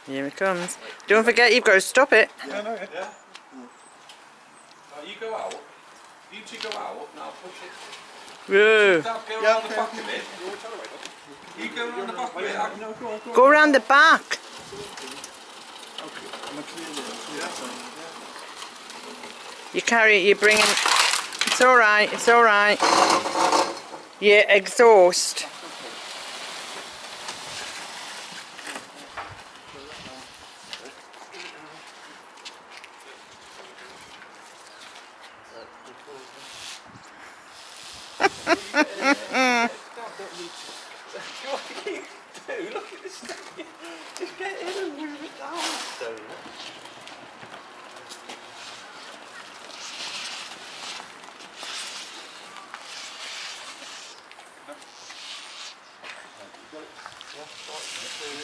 Here it comes. Don't forget, you've got to stop it. Yeah, no, yeah. You go out. You two go out, and I'll push it. Whoa. Go around the back of it. You go around the back of it. Go around the back. You carry it, you bring it. It's alright, it's alright. You exhaust. Look at this thing. Just get in and move it down.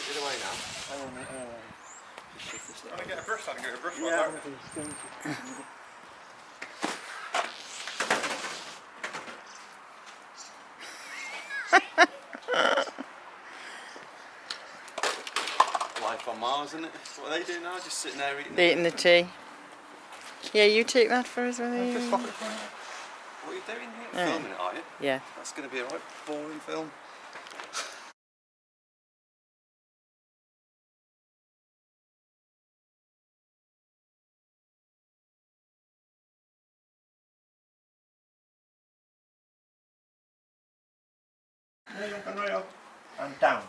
Get away now. I'm gonna get a brush. I can get a brush. Yeah. Life on Mars, isn't it? What are they doing now? Just sitting there eating The tea. Yeah, you take that for us, will you? What are you doing here? Filming it, are you? Yeah. That's going to be a right boring film. And right up and down.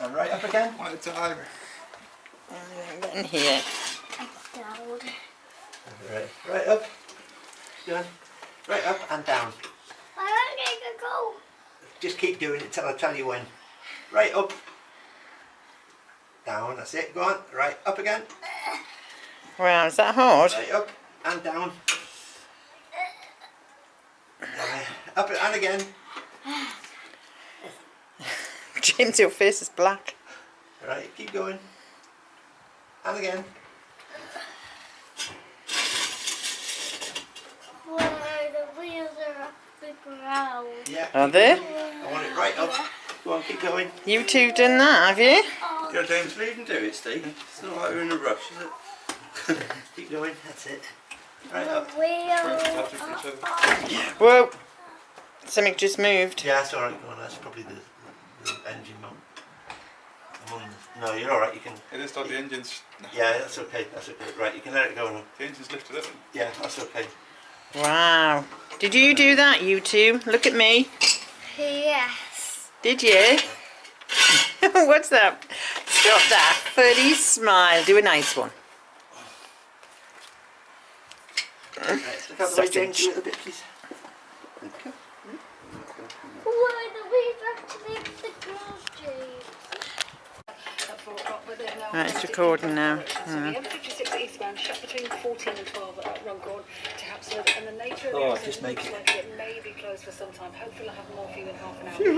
And right up again. One at a time. In here. Right up. Done. Right up and down. I don't need to go. Just keep doing it till I tell you when. Right up. Down, that's it. Go on. Right up again. Wow, is that hard? Right up and down. Up and again. James, your face is black. Right, keep going. And again. Where the wheels are off the ground. Yeah. Are they? I want it right up. Go on, keep going. You two done that, have you? Oh, Go James, leave and do it, Steve. It's not like we're in a rush, is it? Keep going, that's it. Right the up. wheels Whoa. Something just moved. Yeah, that's alright. Go on, that's probably the engine mount. No, you're alright, you can... It is like the engine's... Yeah, that's okay, that's okay. Right, you can let it go now. The engine's lifted it. Yeah, that's okay. Wow. Did you do that, you two? Look at me. Yes. Did you? What's that? Stop that funny smile. Do a nice one. Right, look out the way, James, a little bit, please. Why the wheels actually off the ground, James? Right, it's recording now. So the M56 eastbound shut between 14 and 12 at Runcorn to Hapsford, and the nature of the accident just make looks it. like it may be closed for some time. Hopefully I'll have more for you in half an hour.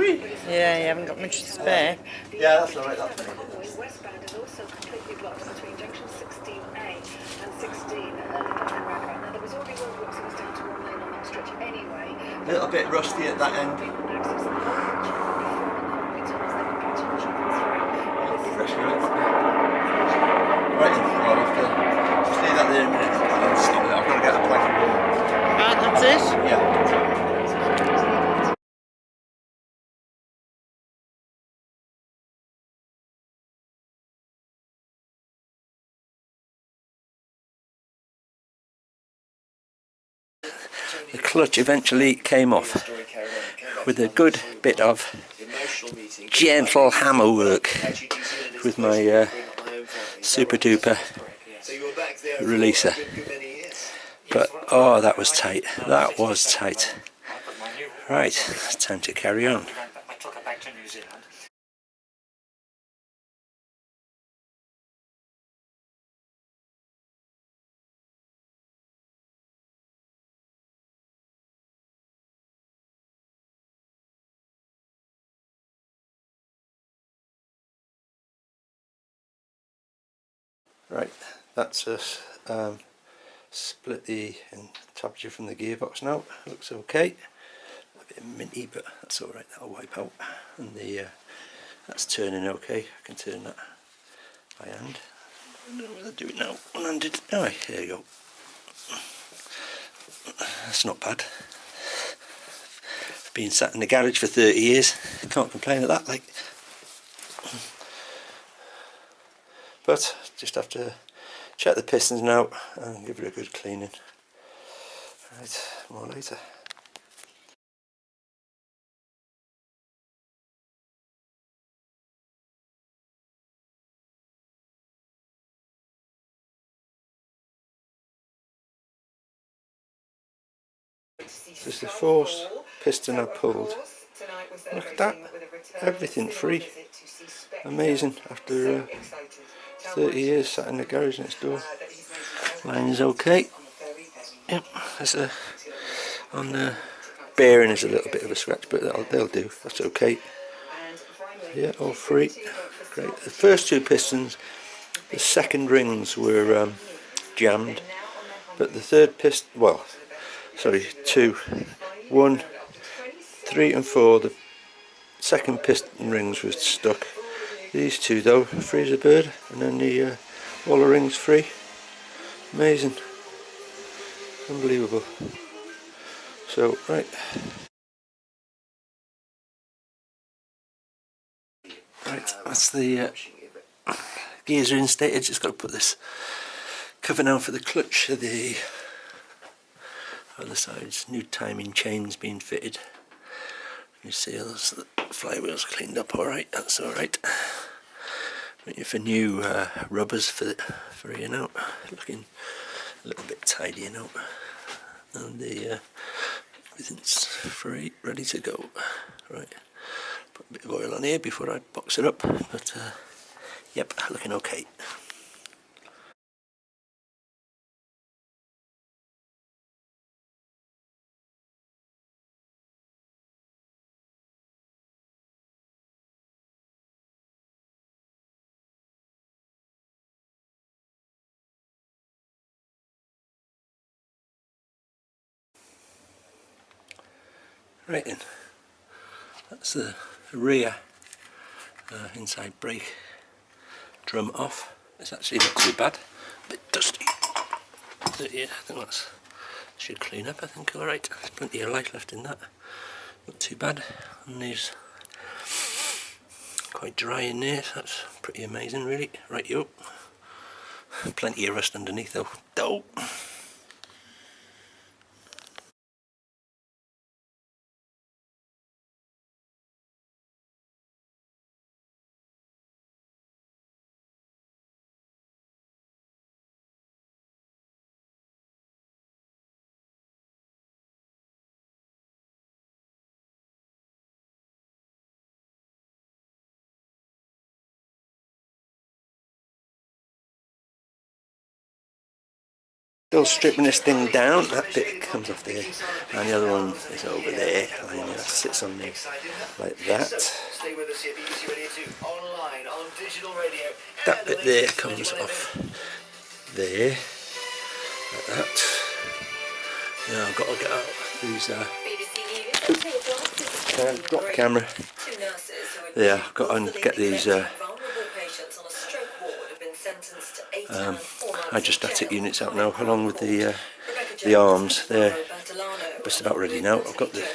Yeah, you haven't got much to spare. Yeah, that's alright, that's The convoy westbound is also completely blocked between junction 16A and 16 at the Dublin roundabout. Now there was already roadworks that was down to one lane on that stretch anyway. A little bit rusty at that end. People can access the whole before the convoy tunnels, they can catch the traffic through. Pressure it. Right, I'll have to just leave that there a minute. I'll stop it. I've got to get a plug. Right, that's it. Yeah. The clutch eventually came off with a good bit of gentle hammer work with my super duper releaser, but oh, that was tight, that was tight. Right, it's time to carry on. Right, that's us split the temperature from the gearbox now. Looks okay. bit minty, but that's alright, that'll wipe out. And the that's turning okay, I can turn that by hand. I don't know whether to do it now, one-handed. Alright, there you go. That's not bad. Been sat in the garage for 30 years, can't complain at that, like. But just have to check the pistons now and give it a good cleaning. Right, more later. This is the fourth piston I pulled. Look at that, everything free. Amazing, after 30 years sat in the garage next door. Line is okay. Yep, there's on the bearing is a little bit of a scratch, but they'll do, that's okay. Yeah, all free. Great. The first two pistons, the second rings were jammed, but the third piston, well, sorry, two, 1, 3 and 4, the second piston rings were stuck. These two though, free as a bird, and then the all the rings free. Amazing, unbelievable. So right, that's the gears are instated. Just got to put this cover now for the clutch. The other side's new timing chains being fitted. New seals, the flywheel's cleaned up alright, that's alright. Waiting for new rubbers for in out, looking a little bit tidier now. And the everything's free, ready to go. Right, put a bit of oil on here before I box it up, but yep, looking okay. Right then, that's the rear inside brake drum off. It's actually not too bad, a bit dusty. But yeah, I think that should clean up, I think, alright. There's plenty of light left in that, not too bad. And these quite dry in there, so that's pretty amazing really. Right you up. Plenty of rust underneath though. Dope. Still stripping this thing down, that bit comes off there, and the other one is over there, and it sits on there like that. That bit there comes off there, like that. Now I've got to get out these, drop camera. Yeah, I've got to get these hydrostatic units out now, along with the arms. They're just about ready now. I've got the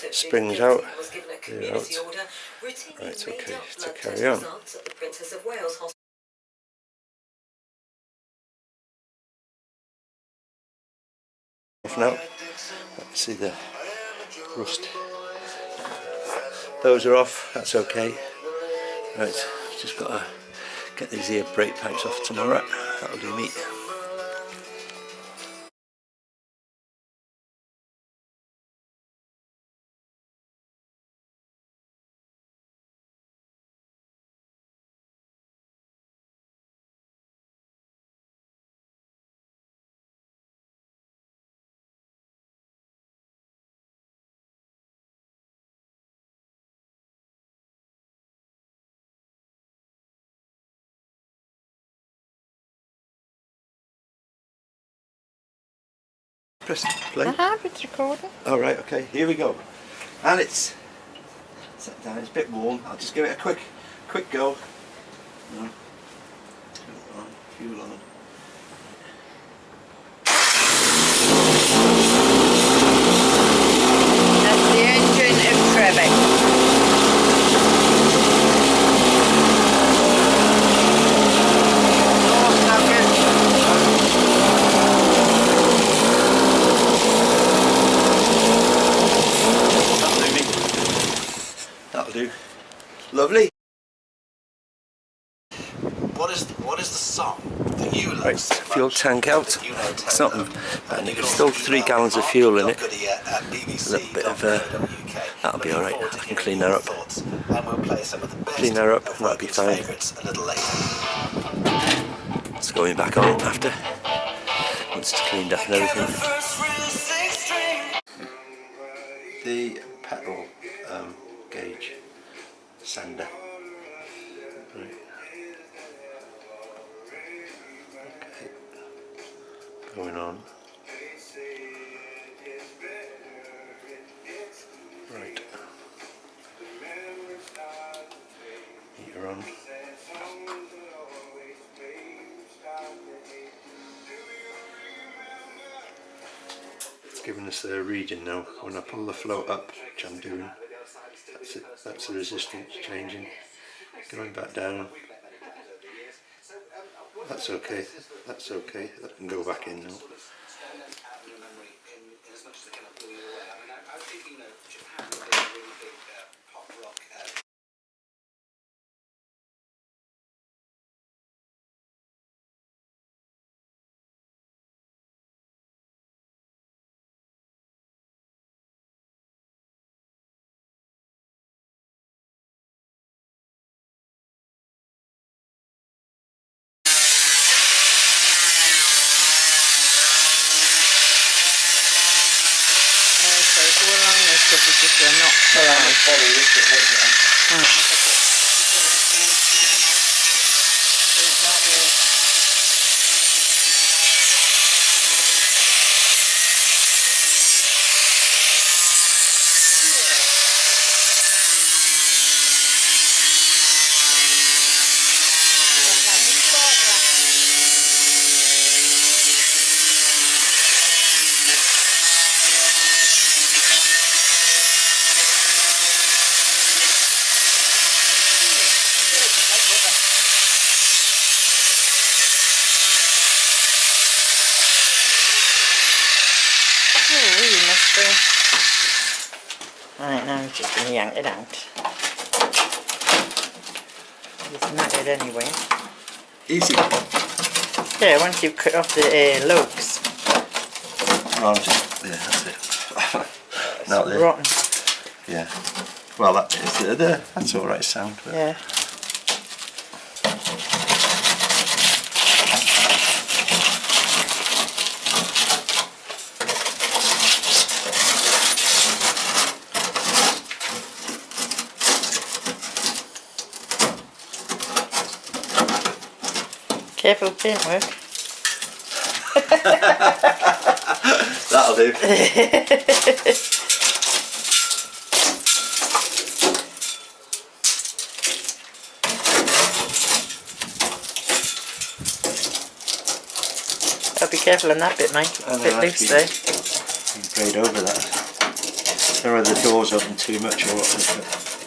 springs out. They're out. Right, okay, to carry on. Off now. Let's see the rust. Those are off, that's okay. Right, just got to get these here brake pipes off tomorrow. That'll do me. Press play. I have, it's recording. Alright, okay, here we go. And it's set down, it's a bit warm. I'll just give it a quick go. No. Fuel on. That's the engine of Trebek. That'll do. Lovely. What is the song that you love? Right, fuel tank out. It's not, and there's still 3 gallons of fuel in it. A little bit of that'll be alright. I can clean that up. Clean that up, and that'll be fine. It's going back on after once it's cleaned up and everything. The petrol gauge sander. Right. Okay. Going on. Right. Heater on. It's giving us the reading now. When I pull the float up, which I'm doing, that's it. That's the resistance changing. Going back down. That's okay. That's okay. That can go back in now. Just a not Right, now I'm just going to yank it out. It's knackered anyway. Easy. Yeah, once you've cut off the lugs. Oh, just, yeah, that's it. Not there. Rotten. Yeah. Well, that is there. That's alright sound. But yeah. Careful, it didn't work. That'll do. I'll be careful on that bit, mate. A bit loose there. You braid over that. I don't know whether the door's open too much or what.